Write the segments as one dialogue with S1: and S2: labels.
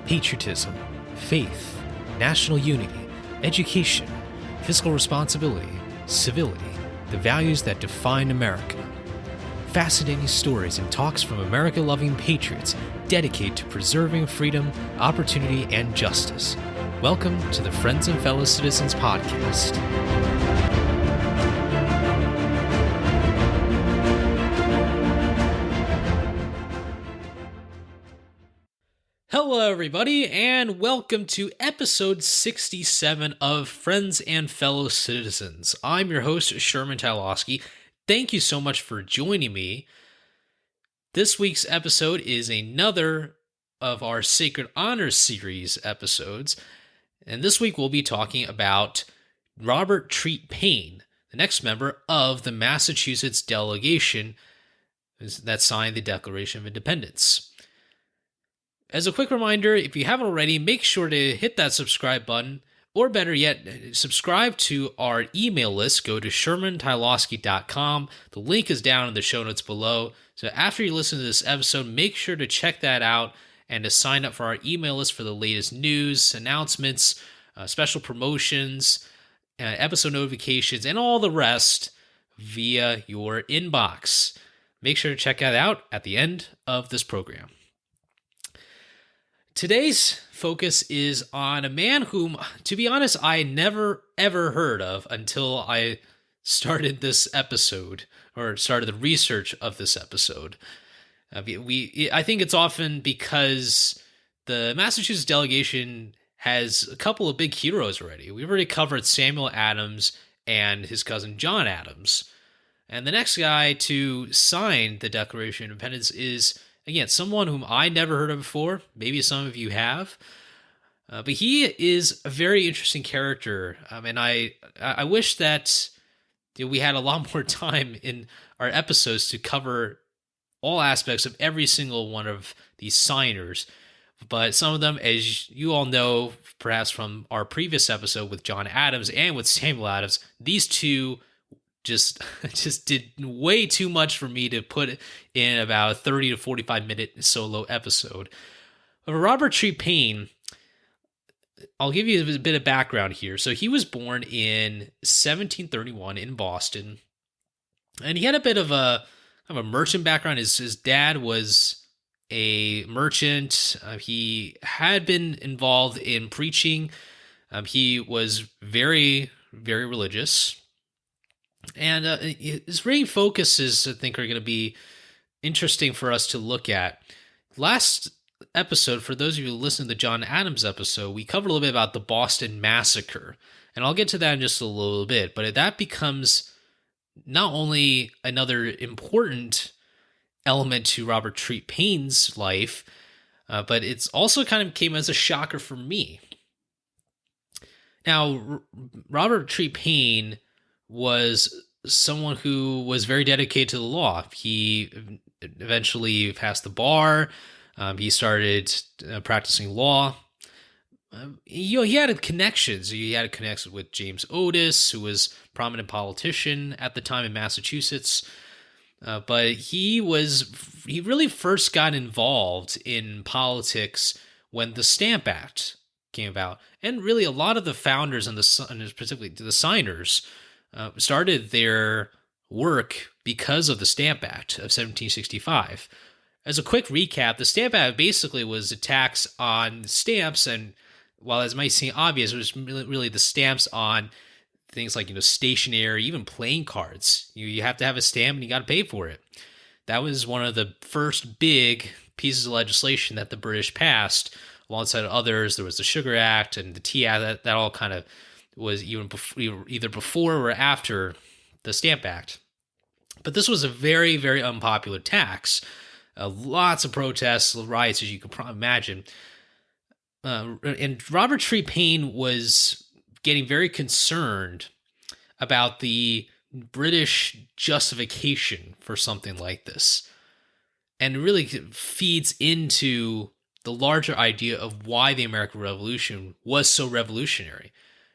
S1: patriotism, faith, national unity, education, fiscal responsibility, civility, the values that define America. Fascinating stories and talks from America-loving patriots dedicated to preserving freedom, opportunity, and justice. Welcome to the Friends and Fellow Citizens podcast. Hello, everybody, and welcome to episode 67 of Friends and Fellow Citizens. I'm your host, Sherman Tylowski. Thank you so much for joining me. This week's episode is another of our Sacred Honor series episodes, and this week we'll be talking about Robert Treat Paine, the next member of the Massachusetts delegation that signed the Declaration of Independence. As a quick reminder, if you haven't already, make sure to hit that subscribe button, or better yet, subscribe to our email list. Go to shermantylowski.com. The link is down in the show notes below. So after you listen to this episode, make sure to check that out and to sign up for our email list for the latest news, announcements, special promotions, episode notifications, and all the rest via your inbox. Make sure to check that out at the end of this program. Today's focus is on a man whom, to be honest, I never ever heard of until I started this episode, or started the research of this episode. I think it's often because the Massachusetts delegation has a couple of big heroes already. We've already covered Samuel Adams and his cousin John Adams. And the next guy to sign the Declaration of Independence is, again, someone whom I never heard of before. Maybe some of you have. But he is a very interesting character. And I wish that we had a lot more time in our episodes to cover all aspects of every single one of these signers. But some of them, as you all know, perhaps from our previous episode with John Adams and with Samuel Adams, these two just did way too much for me to put in about a 30 to 45 minute solo episode. But Robert Treat Paine, I'll give you a bit of background here. So he was born in 1731 in Boston, and he had a bit of a merchant background. His dad was a merchant. He had been involved in preaching. He was very, very religious. And his main focuses, I think, are going to be interesting for us to look at. Last episode, for those of you who listened to the John Adams episode, we covered a little bit about the Boston Massacre. And I'll get to that in just a little bit. But that becomes not only another important element to Robert Treat Paine's life, but it's also kind of came as a shocker for me. Now, Robert Treat Paine was someone who was very dedicated to the law. He eventually passed the bar. He started practicing law. He had connections. He had a connection with James Otis, who was a prominent politician at the time in Massachusetts. But he really first got involved in politics when the Stamp Act came about. And really a lot of the founders and particularly the signers started their work because of the Stamp Act of 1765. As a quick recap, the Stamp Act basically was a tax on stamps, and while it might seem obvious, it was really the stamps on things like stationery, even playing cards. You have to have a stamp, and you got to pay for it. That was one of the first big pieces of legislation that the British passed, alongside others. There was the Sugar Act and the Tea Act. That all kind of was either before or after the Stamp Act. But this was a very, very unpopular tax. Lots of protests, riots, as you can probably imagine. And Robert Treat Paine was getting very concerned about the British justification for something like this. And it really feeds into the larger idea of why the American Revolution was so revolutionary,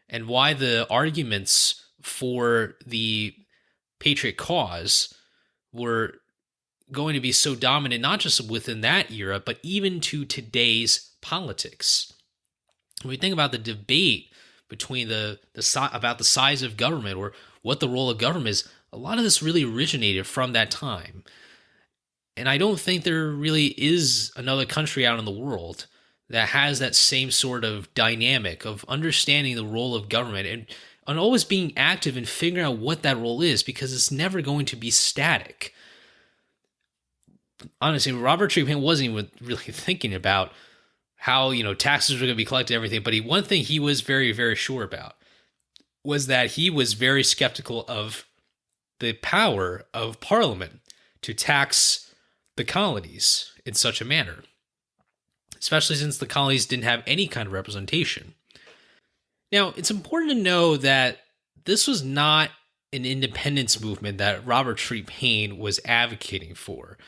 S1: and why the arguments for the patriot cause were going to be so dominant, not just within that era, but even to today's politics. When we think about the debate between about the size of government or what the role of government is, a lot of this really originated from that time. And I don't think there really is another country out in the world that has that same sort of dynamic of understanding the role of government and always being active and figuring out what that role is, because it's never going to be static. Honestly, Robert Tree Paine wasn't even really thinking about how, taxes were going to be collected and everything. But one thing he was very, very sure about was that he was very skeptical of the power of Parliament to tax the colonies in such a manner, especially since the colonies didn't have any kind of representation. Now, it's important to know that this was not an independence movement that Robert Tree Paine was advocating for.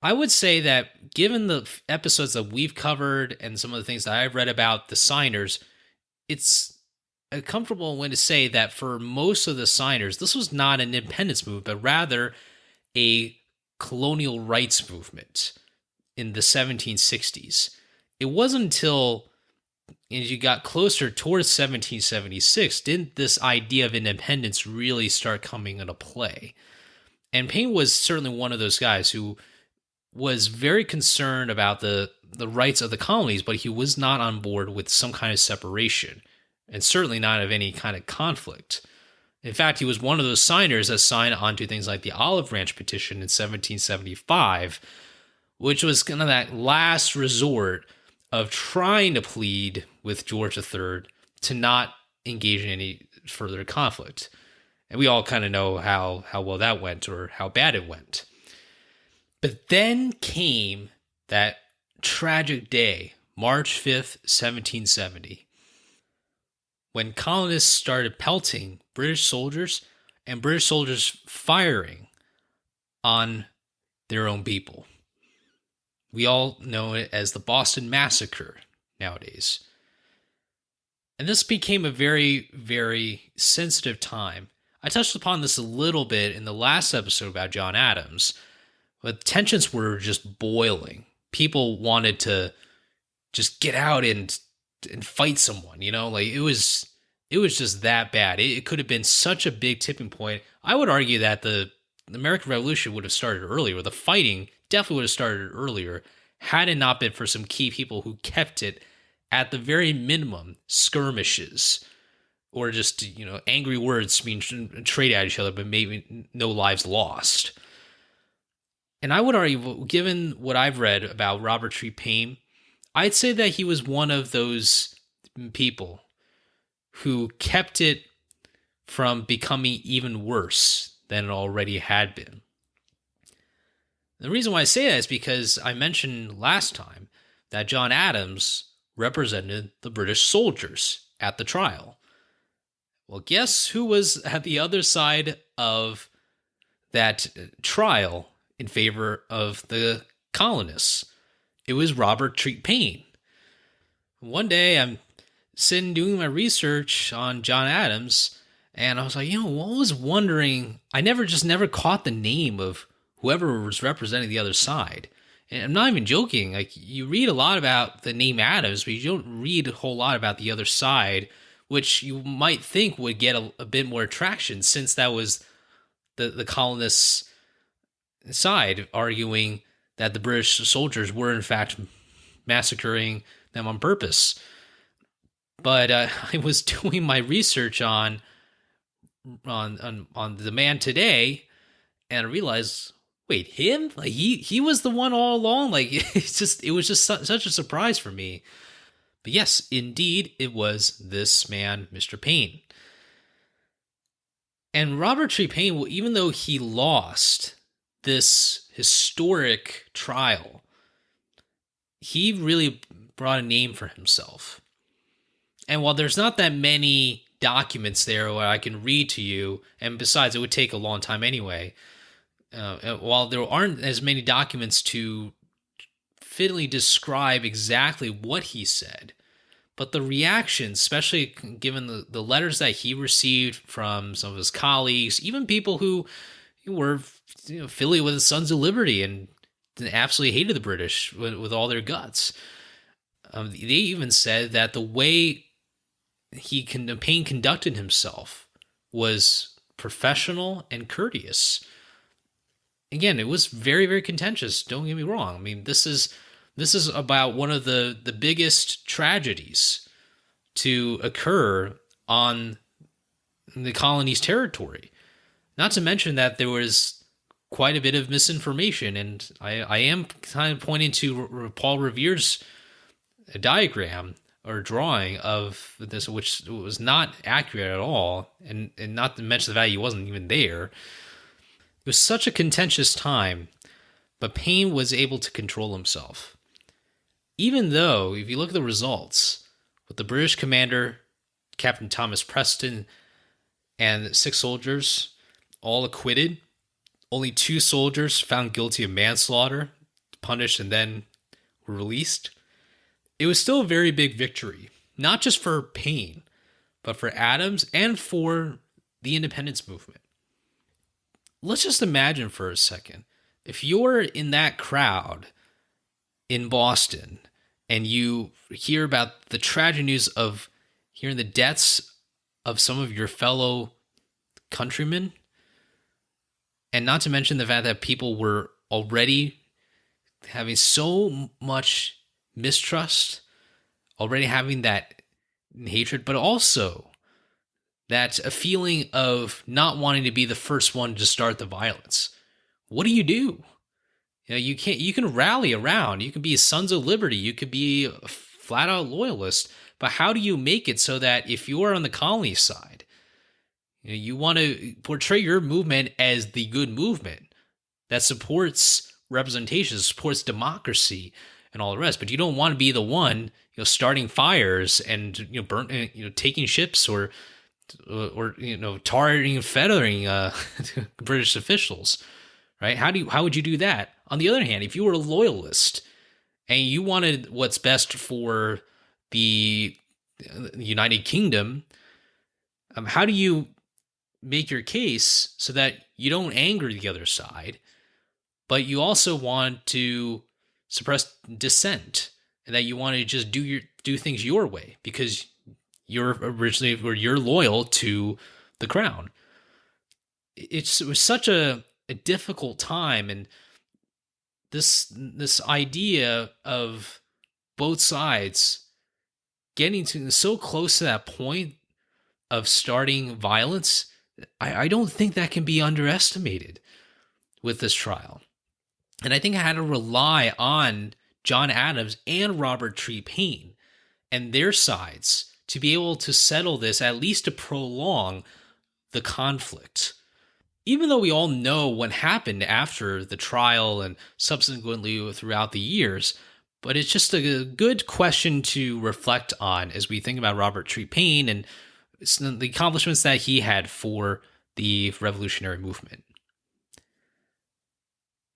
S1: I would say that given the episodes that we've covered and some of the things that I've read about the signers, it's a comfortable way to say that for most of the signers, this was not an independence movement, but rather a colonial rights movement in the 1760s. It wasn't until as you got closer towards 1776 didn't this idea of independence really start coming into play. And Paine was certainly one of those guys who was very concerned about the rights of the colonies, but he was not on board with some kind of separation, and certainly not of any kind of conflict. In fact, he was one of those signers that signed onto things like the Olive Branch Petition in 1775, which was kind of that last resort of trying to plead with George III to not engage in any further conflict. And we all kind of know how well that went, or how bad it went. But then came that tragic day, March 5th, 1770, when colonists started pelting British soldiers and British soldiers firing on their own people. We all know it as the Boston Massacre nowadays. And this became a very, very sensitive time. I touched upon this a little bit in the last episode about John Adams, but tensions were just boiling. People wanted to just get out and fight someone, like it was just that bad. It could have been such a big tipping point. I would argue that the American Revolution would have started earlier. The fighting definitely would have started earlier had it not been for some key people who kept it at the very minimum skirmishes, or just, angry words being traded at each other, but maybe no lives lost. And I would argue, given what I've read about Robert Tree Paine, I'd say that he was one of those people who kept it from becoming even worse than it already had been. The reason why I say that is because I mentioned last time that John Adams represented the British soldiers at the trial. Well, guess who was at the other side of that trial in favor of the colonists? It was Robert Tree Paine. One day I'm sitting doing my research on John Adams, and I was like, I was wondering, I never caught the name of whoever was representing the other side. And I'm not even joking. Like, you read a lot about the name Adams, but you don't read a whole lot about the other side, which you might think would get a bit more traction, since that was the colonists' side arguing that the British soldiers were in fact massacring them on purpose. But I was doing my research on the man today, and I realized, wait, him? Like he was the one all along? Like it was just such a surprise for me. But yes, indeed, it was this man, Mr. Paine. And Robert Tree Paine, even though he lost this historic trial, he really brought a name for himself. And while there's not that many documents there where I can read to you, and besides, it would take a long time anyway, while there aren't as many documents to fitly describe exactly what he said, but the reaction, especially given the letters that he received from some of his colleagues, even people who were affiliated with the Sons of Liberty and absolutely hated the British with all their guts, They even said that the way Paine conducted himself was professional and courteous. Again, it was very, very contentious. Don't get me wrong. I mean, this is about one of the biggest tragedies to occur on the colony's territory. Not to mention that there was quite a bit of misinformation, and I am kind of pointing to Paul Revere's diagram or drawing of this, which was not accurate at all, and not to mention the value wasn't even there. It was such a contentious time, but Paine was able to control himself. Even though, if you look at the results, with the British commander, Captain Thomas Preston, and 6 soldiers all acquitted, only 2 soldiers found guilty of manslaughter, punished, and then were released. It was still a very big victory, not just for Paine, but for Adams and for the independence movement. Let's just imagine for a second, if you're in that crowd in Boston and you hear about the tragic news of hearing the deaths of some of your fellow countrymen, and not to mention the fact that people were already having so much mistrust, already having that hatred, but also that a feeling of not wanting to be the first one to start the violence. What do? You know, you can rally around, you can be Sons of Liberty, you could be a flat out loyalist, but how do you make it so that if you are on the colony side, you want to portray your movement as the good movement that supports representation, supports democracy, and all the rest. But you don't want to be the one, starting fires and taking ships or tarring and feathering British officials, right? How would you do that? On the other hand, if you were a loyalist and you wanted what's best for the United Kingdom, how do you make your case so that you don't anger the other side, but you also want to suppress dissent, and that you want to just do things your way because you're loyal to the crown? It was such a difficult time, and this idea of both sides getting to so close to that point of starting violence, I don't think that can be underestimated with this trial. And I think I had to rely on John Adams and Robert Tree Paine and their sides to be able to settle this, at least to prolong the conflict. Even though we all know what happened after the trial and subsequently throughout the years, but it's just a good question to reflect on as we think about Robert Tree Paine and the accomplishments that he had for the revolutionary movement.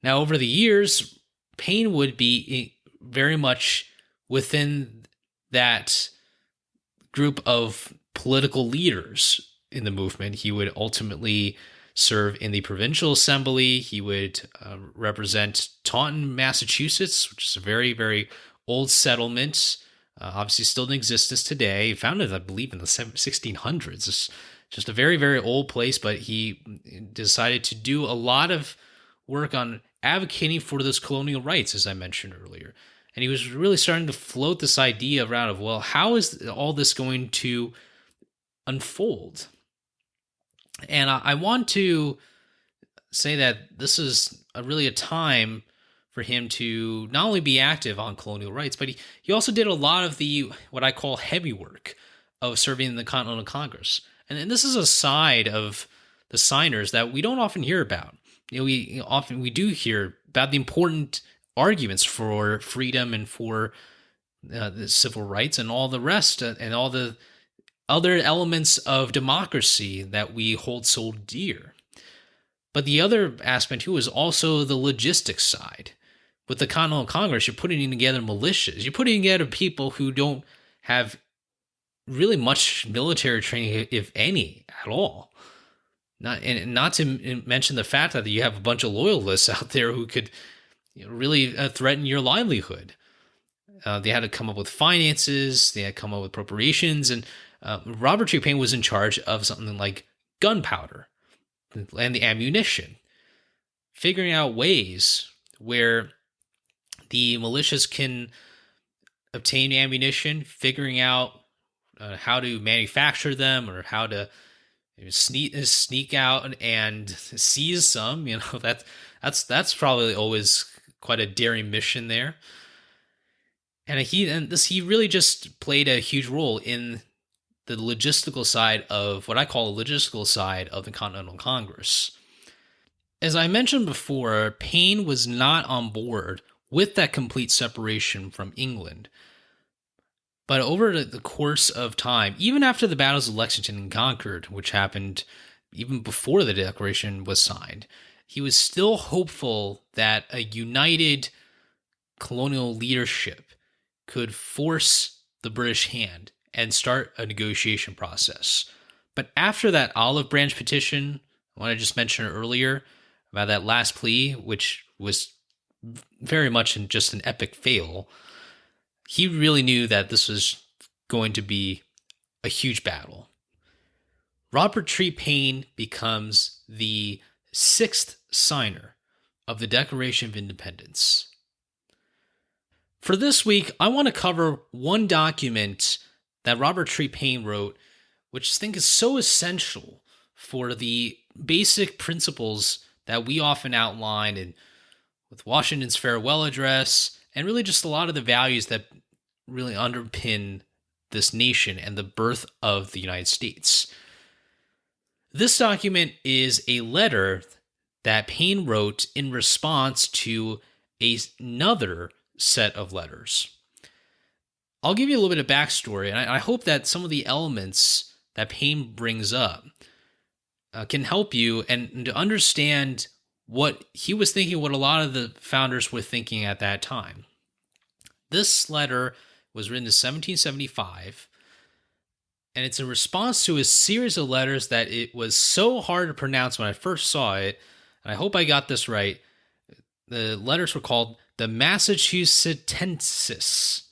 S1: Now, over the years, Paine would be very much within that group of political leaders in the movement. He would ultimately serve in the provincial assembly. He would represent Taunton, Massachusetts, which is a very, very old settlement, obviously still in existence today. Founded, I believe, in the 1600s. It's just a very, very old place, but he decided to do a lot of work on advocating for those colonial rights, as I mentioned earlier. And he was really starting to float this idea around of, well, how is all this going to unfold? And I want to say that this is really a time for him to not only be active on colonial rights, but he also did a lot of the, what I call heavy work of serving in the Continental Congress. And this is a side of the signers that we don't often hear about. We do hear about the important arguments for freedom and for the civil rights and all the rest and all the other elements of democracy that we hold so dear. But the other aspect too is also the logistics side. With the Continental Congress, you're putting together militias. You're putting together people who don't have really much military training, if any, at all. Not to mention the fact that you have a bunch of loyalists out there who could really threaten your livelihood. They had to come up with finances, they had to come up with appropriations, and Robert Tree Paine was in charge of something like gunpowder and the ammunition, figuring out ways where the militias can obtain ammunition, figuring out how to manufacture them or how to sneak out and seize some. That's probably always quite a daring mission there. And he really just played a huge role in the logistical side of what I call the logistical side of the Continental Congress. As I mentioned before, Paine was not on board with that complete separation from England. But over the course of time, even after the battles of Lexington and Concord, which happened even before the Declaration was signed, he was still hopeful that a united colonial leadership could force the British hand and start a negotiation process. But after that olive branch petition, what I just mentioned earlier about that last plea, which was very much just an epic fail, he really knew that this was going to be a huge battle. Robert Tree Paine becomes the 6th signer of the Declaration of Independence. For this week, I want to cover one document that Robert Tree Paine wrote, which I think is so essential for the basic principles that we often outline in with Washington's farewell address, and really just a lot of the values that really underpin this nation and the birth of the United States. This document is a letter that Paine wrote in response to another set of letters. I'll give you a little bit of backstory, and I hope that some of the elements that Paine brings up can help you and to understand what he was thinking, what a lot of the founders were thinking at that time. This letter was written in 1775, and it's in response to a series of letters that it was so hard to pronounce when I first saw it, and I hope I got this right. The letters were called the Massachusettensis.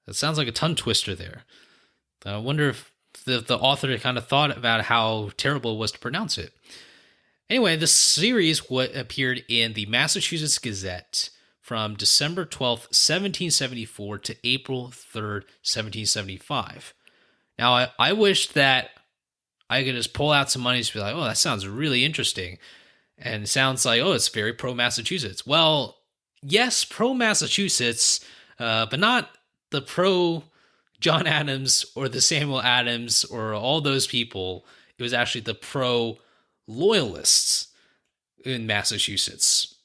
S1: That sounds like a tongue twister there. I wonder if the author kind of thought about how terrible it was to pronounce it. Anyway, this series appeared in the Massachusetts Gazette from December 12th, 1774 to April 3rd, 1775. Now, I wish that I could just pull out some money to be like, oh, that sounds really interesting. And it sounds like, oh, it's very pro-Massachusetts. Well, yes, pro-Massachusetts, but not the pro-John Adams or the Samuel Adams or all those people. It was actually the pro-loyalists in Massachusetts.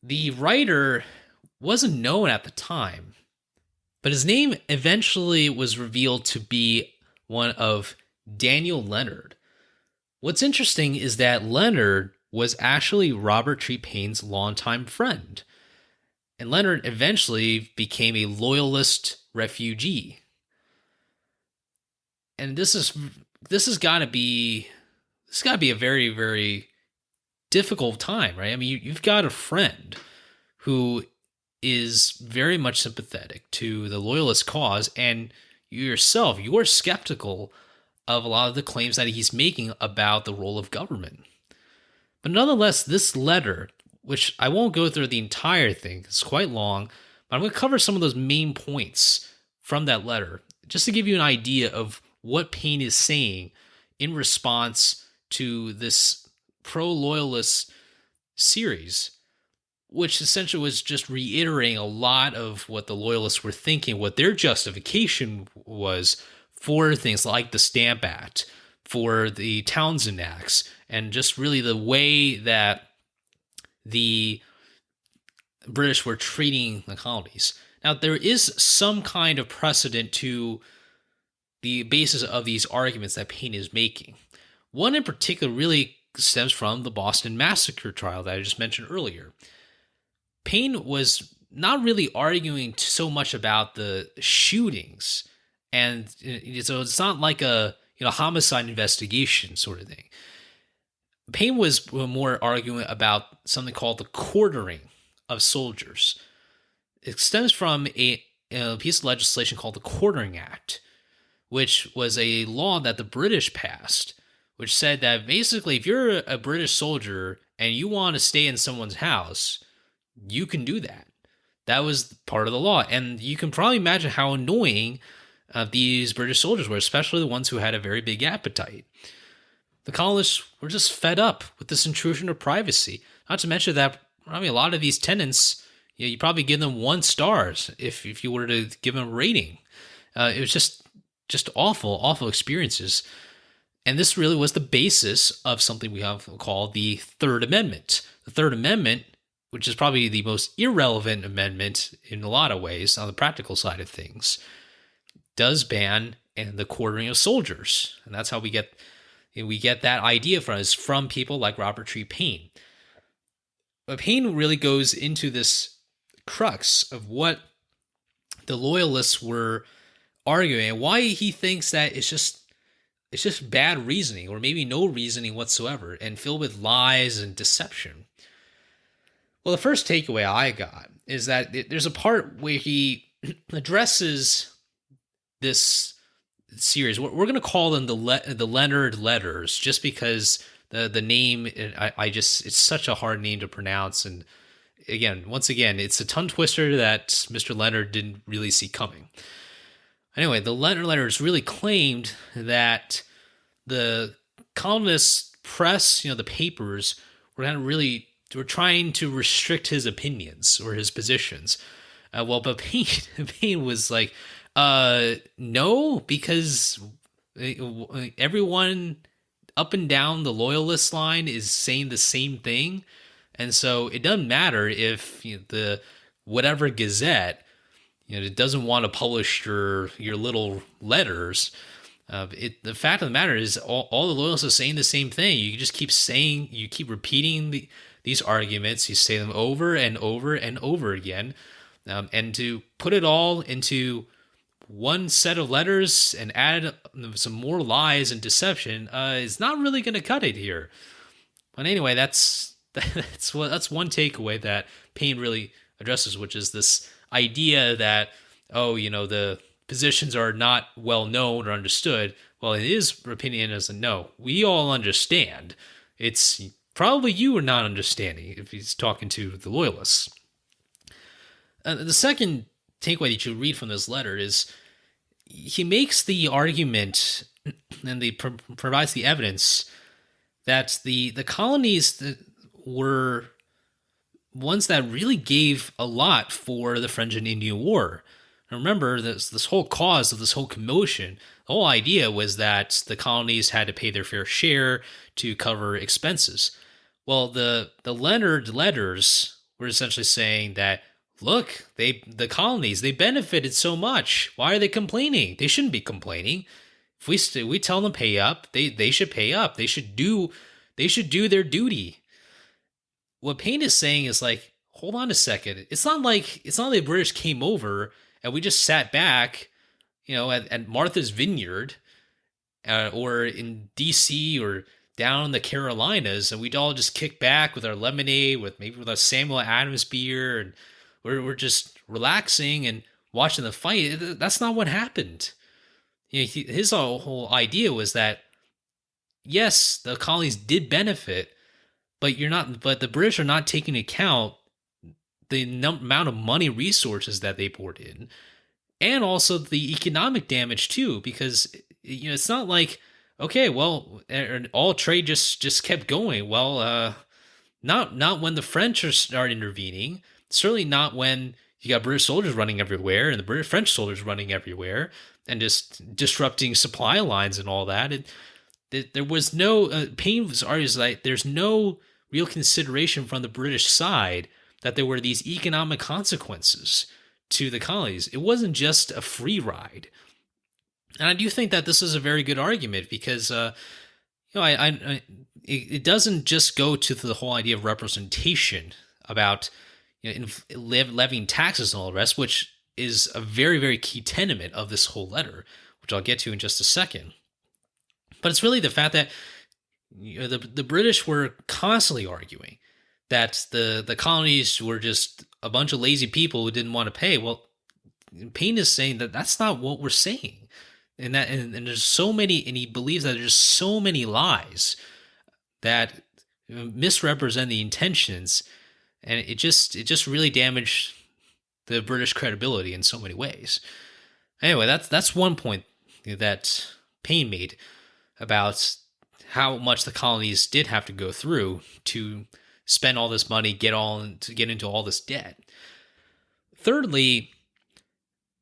S1: The writer wasn't known at the time, but his name eventually was revealed to be one of Daniel Leonard. What's interesting is that Leonard was actually Robert Tree Paine's longtime friend, and Leonard eventually became a loyalist refugee. And this has got to be a very, very difficult time, right? I mean, you've got a friend who is very much sympathetic to the loyalist cause, and you're skeptical of a lot of the claims that he's making about the role of government. But nonetheless, this letter, which I won't go through the entire thing, it's quite long, but I'm going to cover some of those main points from that letter, just to give you an idea of what Paine is saying in response to this pro-loyalist series, which essentially was just reiterating a lot of what the loyalists were thinking, what their justification was for things like the Stamp Act, for the Townshend Acts, and just really the way that the British were treating the colonies. Now, there is some kind of precedent to the basis of these arguments that Paine is making. One in particular really stems from the Boston Massacre trial that I just mentioned earlier. Paine was not really arguing so much about the shootings, and so it's not like a homicide investigation sort of thing. Paine was more arguing about something called the quartering of soldiers. It stems from a piece of legislation called the Quartering Act, which was a law that the British passed, which said that basically if you're a British soldier and you want to stay in someone's house, you can do that. That was part of the law. And you can probably imagine how annoying these British soldiers were, especially the ones who had a very big appetite. The colonists were just fed up with this intrusion of privacy. Not to mention that, I mean, a lot of these tenants, you probably give them 1 star if you were to give them a rating. It was just awful experiences. And this really was the basis of something we have called the Third Amendment. The Third Amendment, which is probably the most irrelevant amendment in a lot of ways on the practical side of things, does ban the quartering of soldiers. And that's how we get that idea from people like Robert Tree Paine. But Paine really goes into this crux of what the loyalists were arguing and why he thinks that it's just bad reasoning, or maybe no reasoning whatsoever, and filled with lies and deception. Well, the first takeaway I got is that there's a part where he addresses this series. We're going to call them the Leonard Letters, just because the name, it's such a hard name to pronounce. And once again, it's a tongue twister that Mr. Leonard didn't really see coming. Anyway, the Leonard Letters really claimed that the colonist press, the papers, were trying to restrict his opinions or his positions. But Paine was like, no, because everyone up and down the loyalist line is saying the same thing. And so it doesn't matter if the whatever gazette, it doesn't want to publish your little letters. The fact of the matter is all the loyalists are saying the same thing. You just keep repeating these arguments. You say them over and over and over again. And to put it all into one set of letters and add some more lies and deception is not really going to cut it here. But anyway, that's one takeaway that Paine really addresses, which is this idea that, the positions are not well known or understood. Well, in his opinion, is no, we all understand. It's probably you are not understanding if he's talking to the loyalists. The second takeaway that you read from this letter is he makes the argument and provides the evidence that the colonies were ones that really gave a lot for the French and Indian War. And remember, this whole cause of this whole commotion, the whole idea was that the colonies had to pay their fair share to cover expenses. Well, the Leonard Letters were essentially saying that, look, the colonies, they benefited so much. Why are they complaining? They shouldn't be complaining. If we tell them pay up, they should pay up. They should do their duty. What Paine is saying is like, hold on a second. It's not like the British came over and we just sat back, at Martha's Vineyard, or in D.C. or down in the Carolinas, and we'd all just kick back with our lemonade, with our Samuel Adams beer, and we're just relaxing and watching the fight. That's not what happened. His whole idea was that, yes, the colonies did benefit, but the British are not taking into account the amount of money resources that they poured in, and also the economic damage too, because it's not like, okay, well, all trade just kept going. Well, not when the French are intervening. Certainly not when you got British soldiers running everywhere and the French soldiers running everywhere and just disrupting supply lines and all that. There was no Paine argues like there's no real consideration from the British side that there were these economic consequences to the colonies. It wasn't just a free ride. And I do think that this is a very good argument because, it doesn't just go to the whole idea of representation about levying taxes and all the rest, which is a very, very key tenet of this whole letter, which I'll get to in just a second. But it's really the fact that the British were constantly arguing that the colonies were just a bunch of lazy people who didn't want to pay. Well, Paine is saying that that's not what we're saying. And there's so many, and he believes that there's so many lies that misrepresent the intentions, and it just really damaged the British credibility in so many ways. Anyway, that's one point that Paine made about how much the colonies did have to go through to spend all this money, get into all this debt. Thirdly,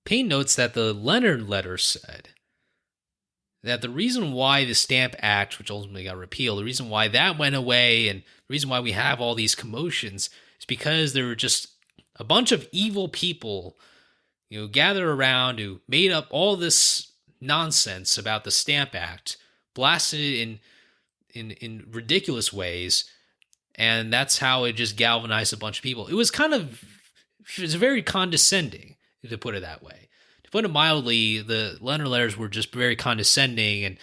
S1: Paine notes that the Leonard Letter said that the reason why the Stamp Act, which ultimately got repealed, the reason why that went away and the reason why we have all these commotions is because there were just a bunch of evil people, gathered around who made up all this nonsense about the Stamp Act, blasted it in ridiculous ways, and that's how it just galvanized a bunch of people. It was very condescending, to put it that way. To put it mildly, the Leonard Letters were just very condescending and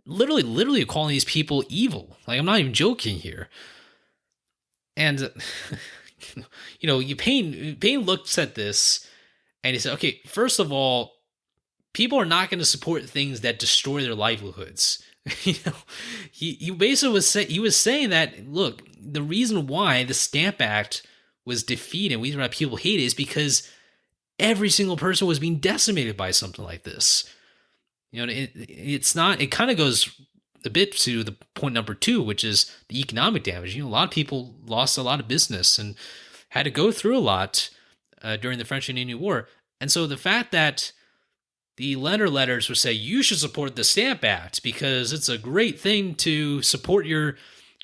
S1: literally calling these people evil. Like, I'm not even joking here. And, Paine looks at this and he said, okay, first of all, people are not going to support things that destroy their livelihoods. He basically was saying that, look, the reason why the Stamp Act was defeated and the reason why people hate it is because every single person was being decimated by something like this. It kind of goes a bit to the point number 2, which is the economic damage. A lot of people lost a lot of business and had to go through a lot during the French and Indian War. And so the fact that the Leonard Letters would say, you should support the Stamp Act because it's a great thing to support your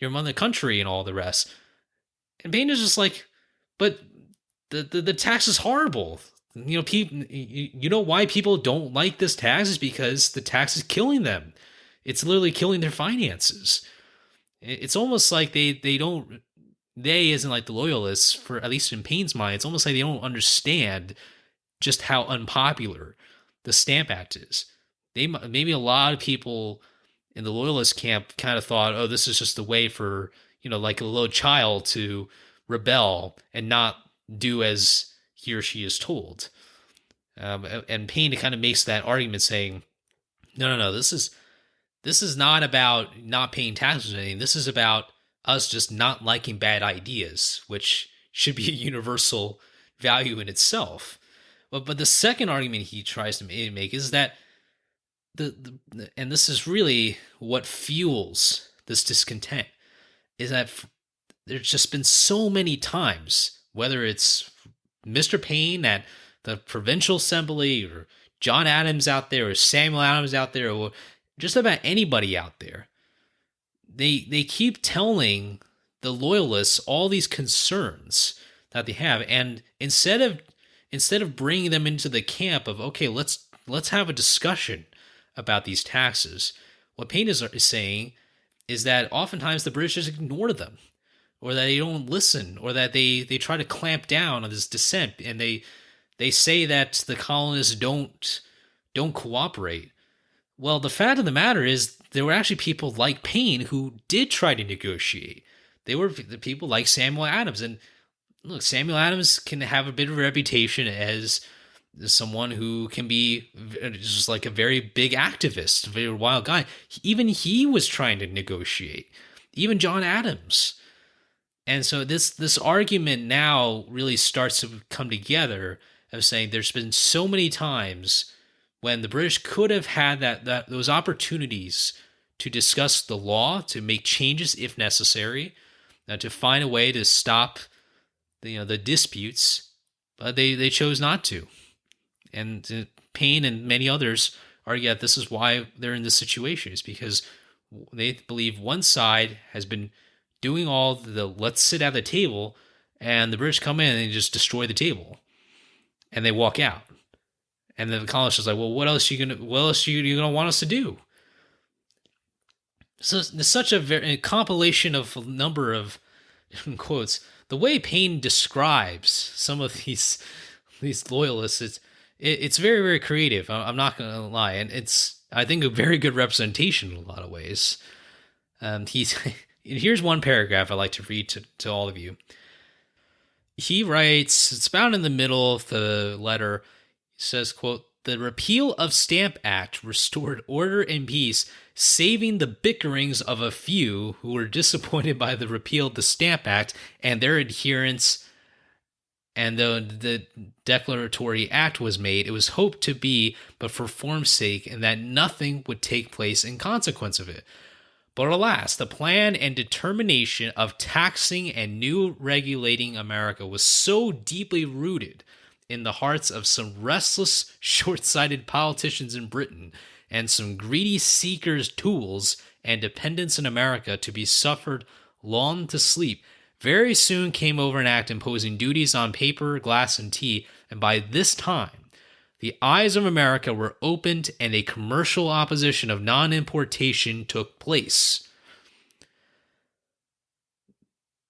S1: mother country and all the rest. And Paine is just like, but the tax is horrible. People, why people don't like this tax is because the tax is killing them. It's literally killing their finances. It's almost like they isn't like the loyalists, for at least in Paine's mind, it's almost like they don't understand just how unpopular the Stamp Act is. Maybe a lot of people in the loyalist camp kind of thought, oh, this is just a way for, like a little child to rebel and not do as he or she is told. And Paine kind of makes that argument saying, no, this is not about not paying taxes or anything. This is about us just not liking bad ideas, which should be a universal value in itself. But the second argument he tries to make is that and this is really what fuels this discontent, is that there's just been so many times, whether it's Mr. Paine at the provincial assembly or John Adams out there or Samuel Adams out there or just about anybody out there, they keep telling the loyalists all these concerns that they have, and instead of bringing them into the camp of, okay, let's have a discussion about these taxes, what Paine is saying is that oftentimes the British just ignore them, or that they don't listen, or that they try to clamp down on this dissent, and they say that the colonists don't cooperate. Well, the fact of the matter is there were actually people like Paine who did try to negotiate. They were the people like Samuel Adams. And look, Samuel Adams can have a bit of a reputation as someone who can be just like a very big activist, a very wild guy. Even he was trying to negotiate. Even John Adams. And so this argument now really starts to come together of saying there's been so many times when the British could have had those opportunities to discuss the law, to make changes if necessary, to find a way to stop the disputes, but they chose not to. And Paine and many others argue that this is why they're in this situation, is because they believe one side has been doing all the let's sit at the table, and the British come in and just destroy the table, and they walk out. And then the colonists is like, well, what else are you gonna want us to do? So there's such a compilation of a number of different quotes. The way Paine describes some of these loyalists, it's very, very creative. I'm not gonna lie, and it's, I think, a very good representation in a lot of ways. Here's one paragraph I like to read to all of you. He writes, it's about in the middle of the letter. He says, quote, "The repeal of Stamp Act restored order and peace, saving the bickerings of a few who were disappointed by the repeal of the Stamp Act and their adherents. And though the declaratory act was made, it was hoped to be but for form's sake, and that nothing would take place in consequence of it. But alas, the plan and determination of taxing and new regulating America was so deeply rooted in the hearts of some restless, short-sighted politicians in Britain and some greedy seekers' tools and dependents in America to be suffered long to sleep, very soon came over an act imposing duties on paper, glass, and tea, and by this time the eyes of America were opened and a commercial opposition of non-importation took place."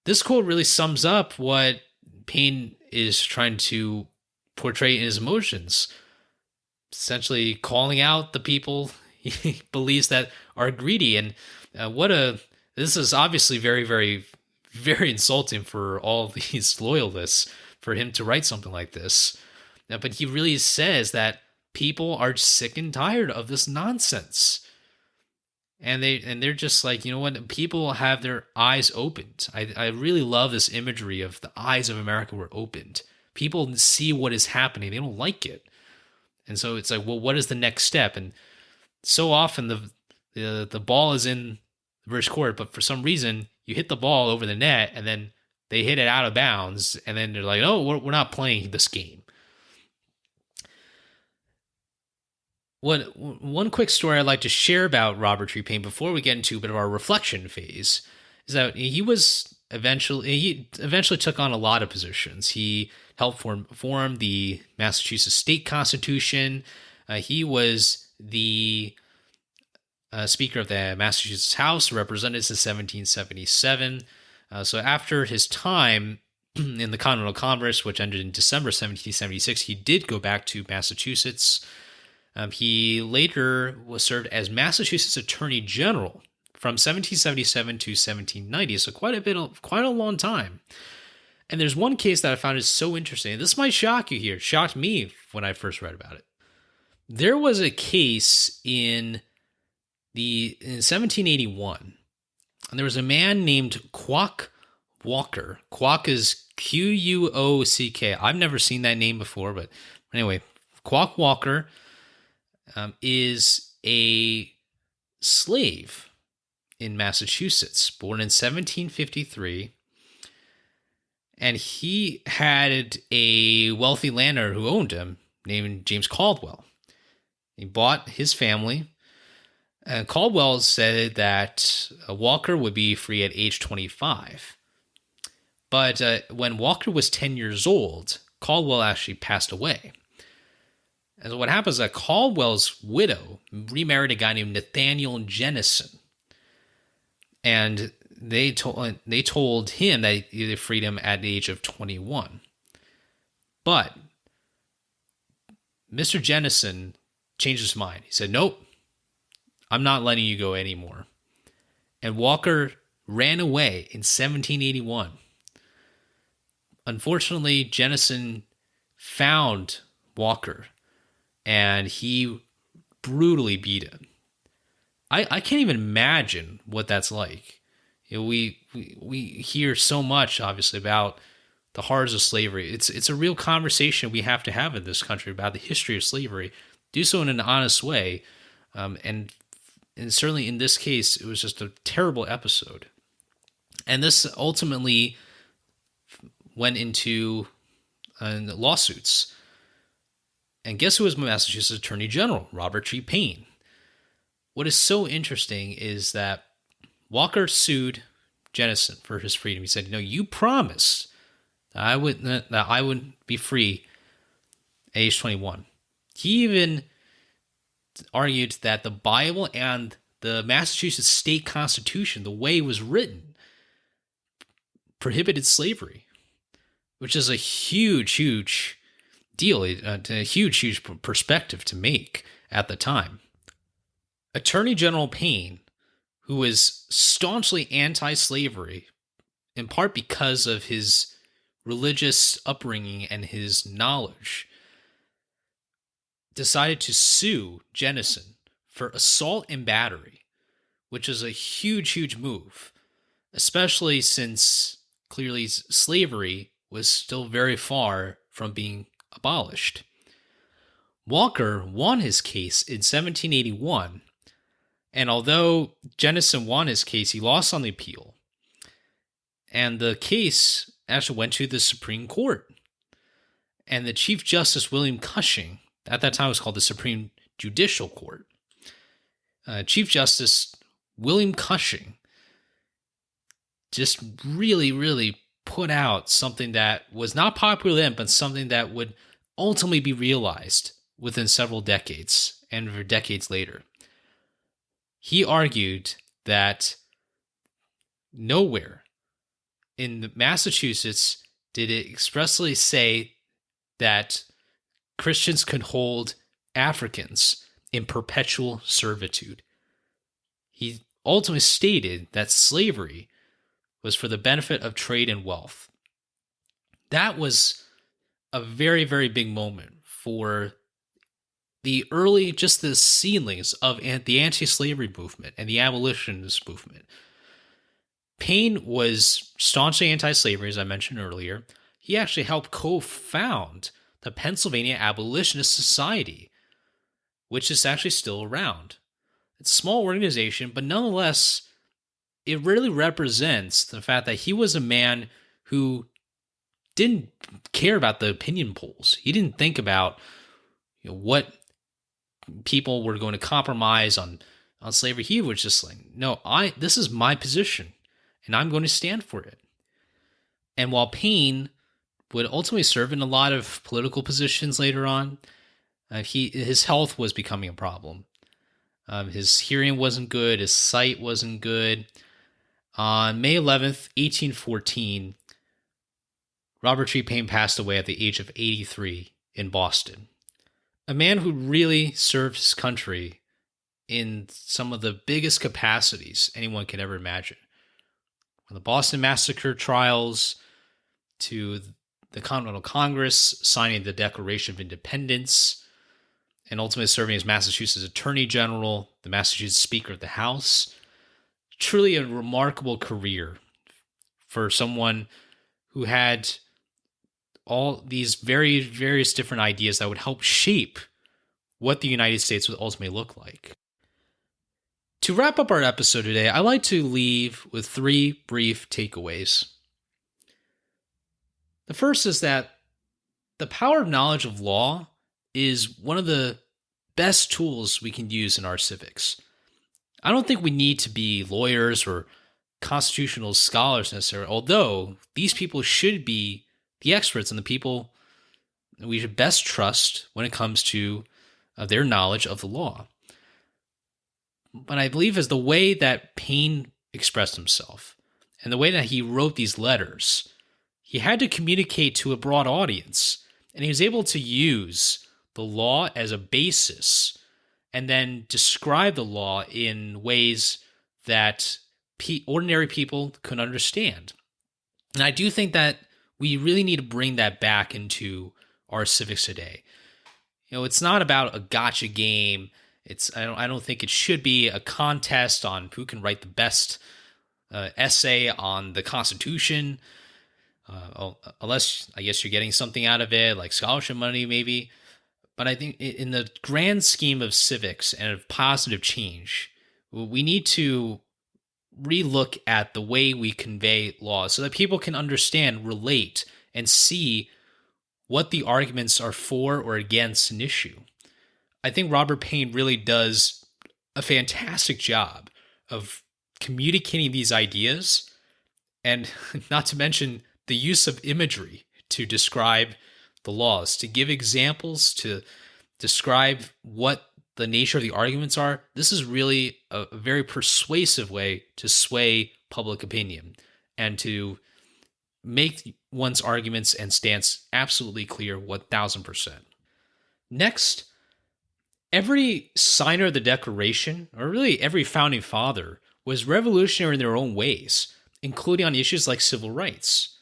S1: This quote really sums up what Paine is trying to portray in his emotions, essentially calling out the people he believes that are greedy. And this is obviously very, very, very insulting for all these loyalists for him to write something like this. But he really says that people are sick and tired of this nonsense. And they're just like, you know what? People have their eyes opened. I really love this imagery of the eyes of America were opened. People see what is happening. They don't like it. And so it's like, well, what is the next step? And so often the ball is in the British court, but for some reason you hit the ball over the net and then they hit it out of bounds. And then they're like, oh, we're not playing this game. One quick story I'd like to share about Robert Tree Paine before we get into a bit of our reflection phase is that he eventually took on a lot of positions. He helped form the Massachusetts state constitution. He was the Speaker of the Massachusetts House of Representatives in 1777. So after his time in the Continental Congress, which ended in December 1776, he did go back to Massachusetts. He later was served as Massachusetts Attorney General from 1777 to 1790, so quite a long time. And there's one case that I found is so interesting. This might shock you here. It shocked me when I first read about it. There was a case in 1781, and there was a man named Quock Walker. Quock is Quock. I've never seen that name before, but anyway, Quock Walker is a slave in Massachusetts, born in 1753, and he had a wealthy landowner who owned him named James Caldwell. He bought his family, and Caldwell said that Walker would be free at age 25. But when Walker was 10 years old, Caldwell actually passed away. And so what happens is that Caldwell's widow remarried a guy named Nathaniel Jennison. And they told him that they freed him at the age of 21. But Mr. Jennison changed his mind. He said, nope, I'm not letting you go anymore. And Walker ran away in 1781. Unfortunately, Jennison found Walker, and he brutally beat him. I can't even imagine what that's like. You know, we hear so much, obviously, about the horrors of slavery. It's a real conversation we have to have in this country about the history of slavery. Do so in an honest way, and certainly in this case, it was just a terrible episode. And this ultimately went into lawsuits. And guess who was Massachusetts Attorney General? Robert Tree Paine. What is so interesting is that Walker sued Jennison for his freedom. He said, you promised that I would be free at age 21. He even argued that the Bible and the Massachusetts state constitution, the way it was written, prohibited slavery, which is a huge, huge deal, a huge perspective to make at the time. Attorney General Paine, who was staunchly anti-slavery, in part because of his religious upbringing and his knowledge, decided to sue Jennison for assault and battery, which is a huge, huge move, especially since clearly slavery was still very far from being abolished. Walker won his case in 1781, and although Jennison won his case, he lost on the appeal. And the case actually went to the Supreme Court. And the Chief Justice William Cushing, at that time it was called the Supreme Judicial Court, Chief Justice William Cushing just really, really put out something that was not popular then, but something that would ultimately be realized within several decades and for decades later. He argued that nowhere in Massachusetts did it expressly say that Christians could hold Africans in perpetual servitude. He ultimately stated that slavery was for the benefit of trade and wealth. That was a very, very big moment for the early, just the seedlings of the anti-slavery movement and the abolitionist movement. Paine was staunchly anti-slavery, as I mentioned earlier. He actually helped co-found the Pennsylvania Abolitionist Society, which is actually still around. It's a small organization, but nonetheless, it really represents the fact that he was a man who didn't care about the opinion polls. He didn't think about what people were going to compromise on slavery. He was just like, no, this is my position, and I'm going to stand for it. And while Paine would ultimately serve in a lot of political positions later on, his health was becoming a problem. His hearing wasn't good. His sight wasn't good. On May 11th, 1814, Robert G. Paine passed away at the age of 83 in Boston. A man who really served his country in some of the biggest capacities anyone could ever imagine. From the Boston Massacre trials to the Continental Congress signing the Declaration of Independence, and ultimately serving as Massachusetts Attorney General, the Massachusetts Speaker of the House. Truly a remarkable career for someone who had all these various different ideas that would help shape what the United States would ultimately look like. To wrap up our episode today, I like to leave with 3 brief takeaways. The first is that the power of knowledge of law is one of the best tools we can use in our civics. I don't think we need to be lawyers or constitutional scholars necessarily, although these people should be the experts and the people we should best trust when it comes to their knowledge of the law. But I believe as the way that Paine expressed himself and the way that he wrote these letters, he had to communicate to a broad audience, and he was able to use the law as a basis and then describe the law in ways that ordinary people could understand. And I do think that we really need to bring that back into our civics today. It's not about a gotcha game. I don't think it should be a contest on who can write the best essay on the Constitution, unless I guess you're getting something out of it, like scholarship money maybe. But I think in the grand scheme of civics and of positive change, we need to relook at the way we convey laws so that people can understand, relate, and see what the arguments are for or against an issue. I think Robert Paine really does a fantastic job of communicating these ideas, and not to mention the use of imagery to describe the laws, to give examples, to describe what the nature of the arguments are. This is really a very persuasive way to sway public opinion and to make one's arguments and stance absolutely clear 1000%. Next, every signer of the Declaration, or really every founding father, was revolutionary in their own ways, including on issues like civil rights.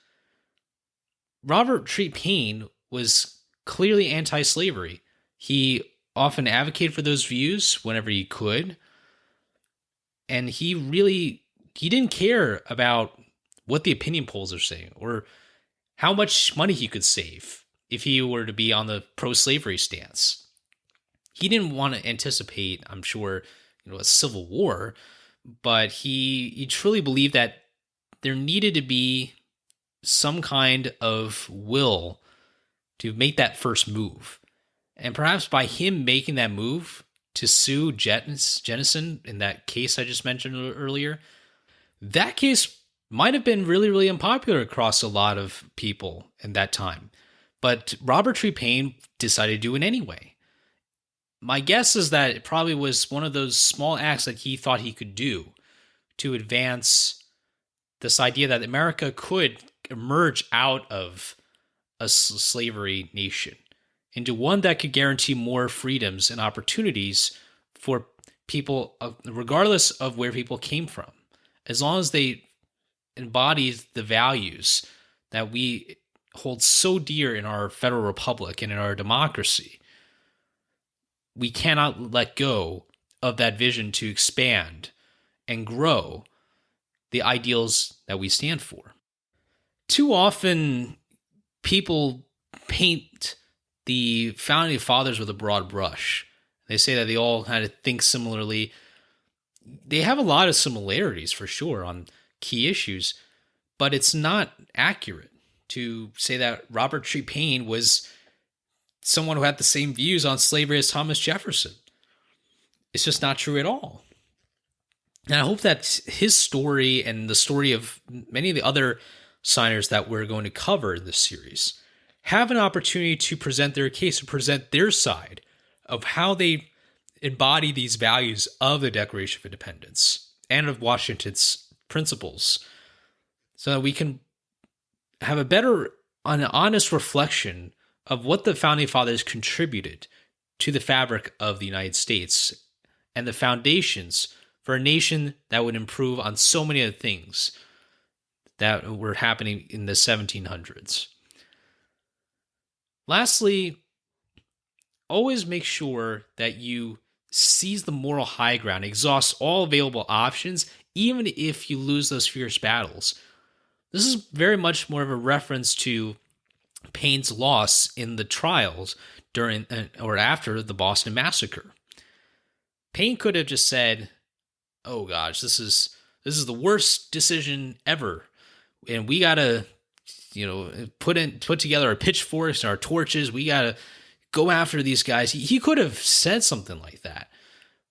S1: Robert Treat Paine was clearly anti-slavery. He often advocated for those views whenever he could. And he didn't care about what the opinion polls are saying or how much money he could save if he were to be on the pro-slavery stance. He didn't want to anticipate, I'm sure, a civil war, but he truly believed that there needed to be some kind of will to make that first move. And perhaps by him making that move to sue Jennison in that case I just mentioned earlier, that case might have been really, really unpopular across a lot of people in that time. But Robert Treat Paine decided to do it anyway. My guess is that it probably was one of those small acts that he thought he could do to advance this idea that America could emerge out of a slavery nation into one that could guarantee more freedoms and opportunities for people, regardless of where people came from, as long as they embody the values that we hold so dear in our federal republic and in our democracy. We cannot let go of that vision to expand and grow the ideals that we stand for. Too often, people paint the founding fathers with a broad brush. They say that they all kind of think similarly. They have a lot of similarities for sure on key issues, but it's not accurate to say that Robert Treat Paine was someone who had the same views on slavery as Thomas Jefferson. It's just not true at all. And I hope that his story and the story of many of the other signers that we're going to cover in this series have an opportunity to present their case, to present their side of how they embody these values of the Declaration of Independence and of Washington's principles, so that we can have an honest reflection of what the Founding Fathers contributed to the fabric of the United States and the foundations for a nation that would improve on so many of the things that were happening in the 1700s. Lastly, always make sure that you seize the moral high ground, exhaust all available options, even if you lose those fierce battles. This is very much more of a reference to Paine's loss in the trials during or after the Boston Massacre. Paine could have just said, "Oh gosh, this is the worst decision ever, and we gotta, put together our pitchforks and our torches. We gotta go after these guys." He could have said something like that,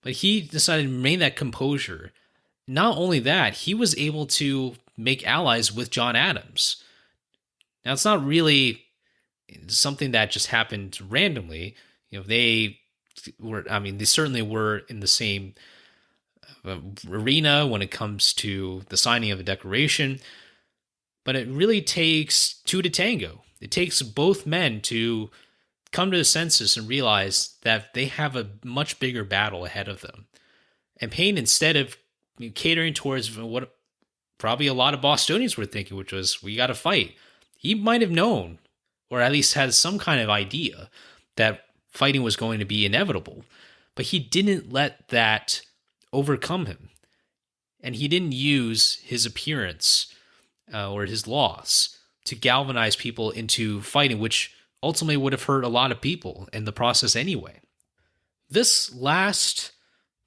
S1: but he decided to remain that composure. Not only that, he was able to make allies with John Adams. Now, it's not really something that just happened randomly. They certainly were in the same arena when it comes to the signing of the Declaration, but it really takes two to tango. It takes both men to come to the senses and realize that they have a much bigger battle ahead of them. And Paine, instead of catering towards what probably a lot of Bostonians were thinking, which was, we got to fight, he might have known, or at least had some kind of idea, that fighting was going to be inevitable. But he didn't let that overcome him. And he didn't use his appearance or his loss to galvanize people into fighting, which ultimately would have hurt a lot of people in the process anyway. This last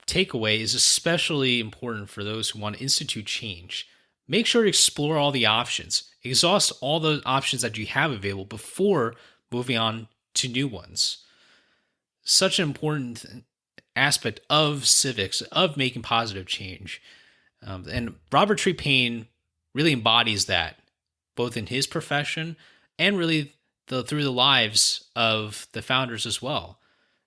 S1: takeaway is especially important for those who want to institute change. Make sure to explore all the options. Exhaust all the options that you have available before moving on to new ones. Such an important aspect of civics, of making positive change. And Robert Treat Paine really embodies that, both in his profession and really through the lives of the founders as well.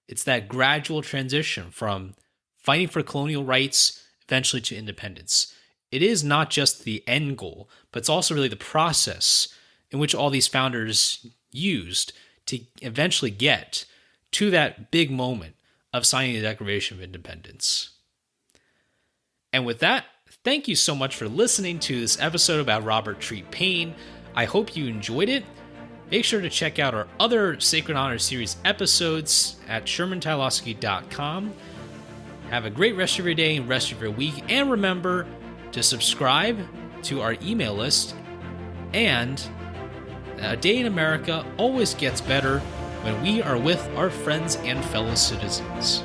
S1: It's that gradual transition from fighting for colonial rights eventually to independence. It is not just the end goal, but it's also really the process in which all these founders used to eventually get to that big moment of signing the Declaration of Independence. And with that, thank you so much for listening to this episode about Robert Treat Paine. I hope you enjoyed it. Make sure to check out our other Sacred Honor series episodes at shermantylosky.com. Have a great rest of your day and rest of your week, and remember to subscribe to our email list. And a day in America always gets better when we are with our friends and fellow citizens.